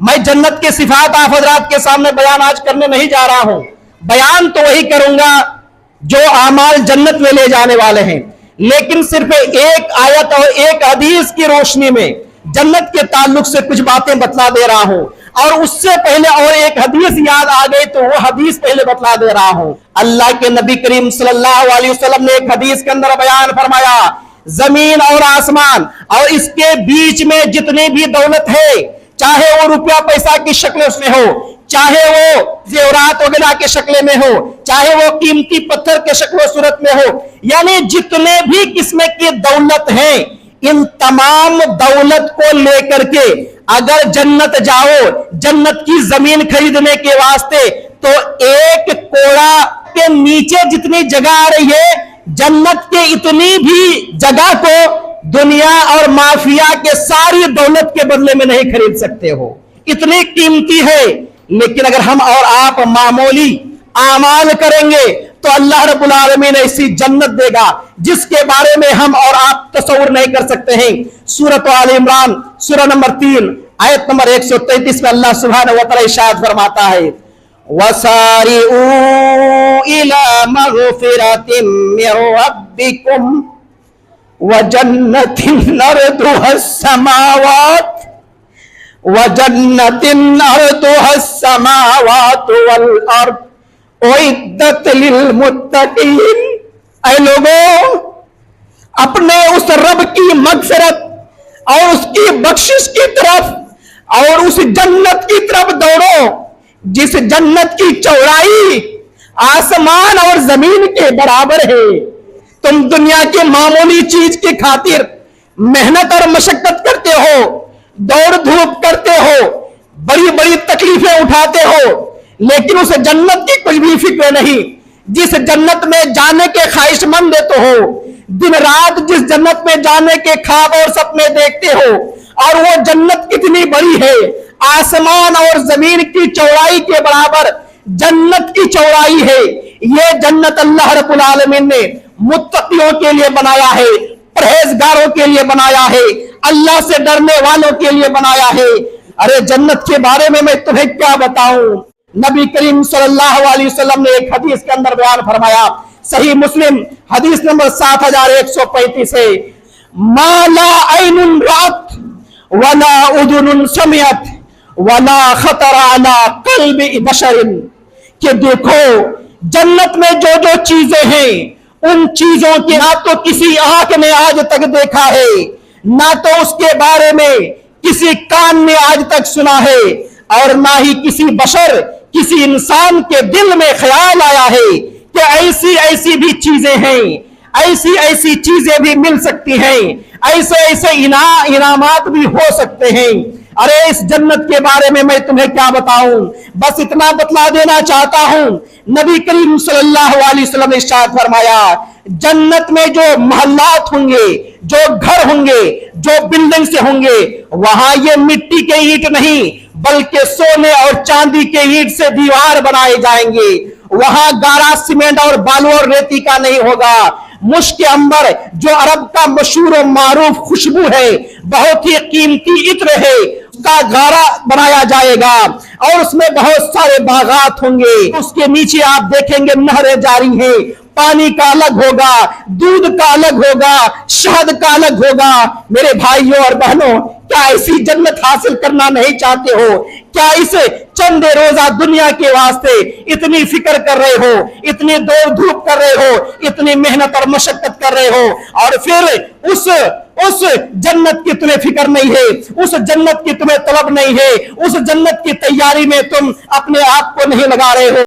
میں جنت کے صفات آپ حضرات کے سامنے بیان آج کرنے نہیں جا رہا ہوں، بیان تو وہی کروں گا جو اعمال جنت میں لے جانے والے ہیں، لیکن صرف ایک آیت اور ایک حدیث کی روشنی میں جنت کے تعلق سے کچھ باتیں بتلا دے رہا ہوں، اور اس سے پہلے اور ایک حدیث یاد آ گئی تو وہ حدیث پہلے بتلا دے رہا ہوں۔ اللہ کے نبی کریم صلی اللہ علیہ وسلم نے ایک حدیث کے اندر بیان فرمایا، زمین اور آسمان اور اس کے بیچ میں جتنی بھی دولت ہے، چاہے وہ روپیہ پیسہ کی شکل اس میں ہو، چاہے وہ زیورات وغیرہ کے شکل میں ہو، چاہے وہ قیمتی پتھر کے شکل و صورت میں ہو، یعنی جتنے بھی قسم کی دولت ہیں، ان تمام دولت کو لے کر کے اگر جنت جاؤ، جنت کی زمین خریدنے کے واسطے، تو ایک کوڑا کے نیچے جتنی جگہ آ رہی ہے، جنت کے اتنی بھی جگہ کو دنیا اور مافیا کے ساری دولت کے بدلے میں نہیں خرید سکتے ہو، اتنی قیمتی ہے۔ لیکن اگر ہم اور آپ معمولی اعمال کریں گے تو اللہ رب العالمین ایسی جنت دے گا جس کے بارے میں ہم اور آپ تصور نہیں کر سکتے ہیں۔ سورۃ آل عمران سورہ نمبر 3 آیت نمبر 133 میں اللہ سبحانہ و تعالی ارشاد فرماتا ہے، وَسَارِعُوا إِلَى مَغْفِرَةٍ مِّن رَّبِّكُمْ وَجَنَّةٍ عَرْضُهَا السَّمَاوَاتُ وَالْأَرْضُ اُعِدَّتْ لِلْمُتَّقِينَ۔ اے لوگوں، اپنے اس رب کی مغفرت اور اس کی بخشش کی طرف اور اس جنت کی طرف دوڑو جس جنت کی چوڑائی آسمان اور زمین کے برابر ہے۔ تم دنیا کے معمولی چیز کی خاطر محنت اور مشقت کرتے ہو، دوڑ دھوپ کرتے ہو، بڑی بڑی تکلیفیں اٹھاتے ہو، لیکن اس جنت کی کچھ بھی فکر نہیں جس جنت میں جانے کے خواہش مند تو ہو، دن رات جس جنت میں جانے کے خواب اور سپنے دیکھتے ہو، اور وہ جنت کتنی بڑی ہے، آسمان اور زمین کی چوڑائی کے برابر جنت کی چوڑائی ہے۔ یہ جنت اللہ رب العالمین نے متقیوں کے لیے بنایا ہے، پرہیزگاروں کے لیے بنایا ہے، اللہ سے ڈرنے والوں کے لیے بنایا ہے۔ ارے جنت کے بارے میں تمہیں کیا بتاؤں، نبی کریم صلی اللہ علیہ وسلم نے ایک حدیث کے اندر بیان فرمایا، صحیح مسلم حدیث نمبر 7135 ہے، ما لا عین رأت ولا اذن سمعت ولا خطر علی قلب بشر، کہ دیکھو جنت میں جو جو چیزیں ہیں، ان چیزوں کی نہ تو کسی آنکھ نے آج تک دیکھا ہے، نہ تو اس کے بارے میں کسی کان نے آج تک سنا ہے، اور نہ ہی کسی بشر، کسی انسان کے دل میں خیال آیا ہے کہ ایسی ایسی بھی چیزیں ہیں، ایسی ایسی چیزیں بھی مل سکتی ہیں، ایسے ایسے انعامات بھی ہو سکتے ہیں۔ ارے اس جنت کے بارے میں تمہیں کیا بتاؤں، بس اتنا بتلا دینا چاہتا ہوں، نبی کریم صلی اللہ علیہ وسلم نے ارشاد فرمایا، جنت میں جو محلات ہوں گے، جو گھر ہوں گے، جو بلڈنگ سے ہوں گے، وہاں یہ مٹی کے اینٹ نہیں بلکہ سونے اور چاندی کے اینٹ سے دیوار بنائے جائیں گے، وہاں گارا سیمنٹ اور بالو اور ریتی کا نہیں ہوگا، مشک عنبر جو عرب کا مشہور و معروف خوشبو ہے، بہت ہی قیمتی عطر ہے، اس کا گارا بنایا جائے گا، اور اس میں بہت سارے باغات ہوں گے، اس کے نیچے آپ دیکھیں گے نہریں جاری ہیں، پانی کا الگ ہوگا، دودھ کا الگ ہوگا، شہد کا الگ ہوگا۔ میرے بھائیوں اور بہنوں، کیا ایسی جنت حاصل کرنا نہیں چاہتے ہو؟ کیا اس چند روزہ دنیا کے واسطے اتنی فکر کر رہے ہو، اتنی دوڑ دھوپ کر رہے ہو، اتنی محنت اور مشقت کر رہے ہو، اور پھر اس جنت کی تمہیں فکر نہیں ہے، اس جنت کی تمہیں طلب نہیں ہے، اس جنت کی تیاری میں تم اپنے آپ کو نہیں لگا رہے ہو؟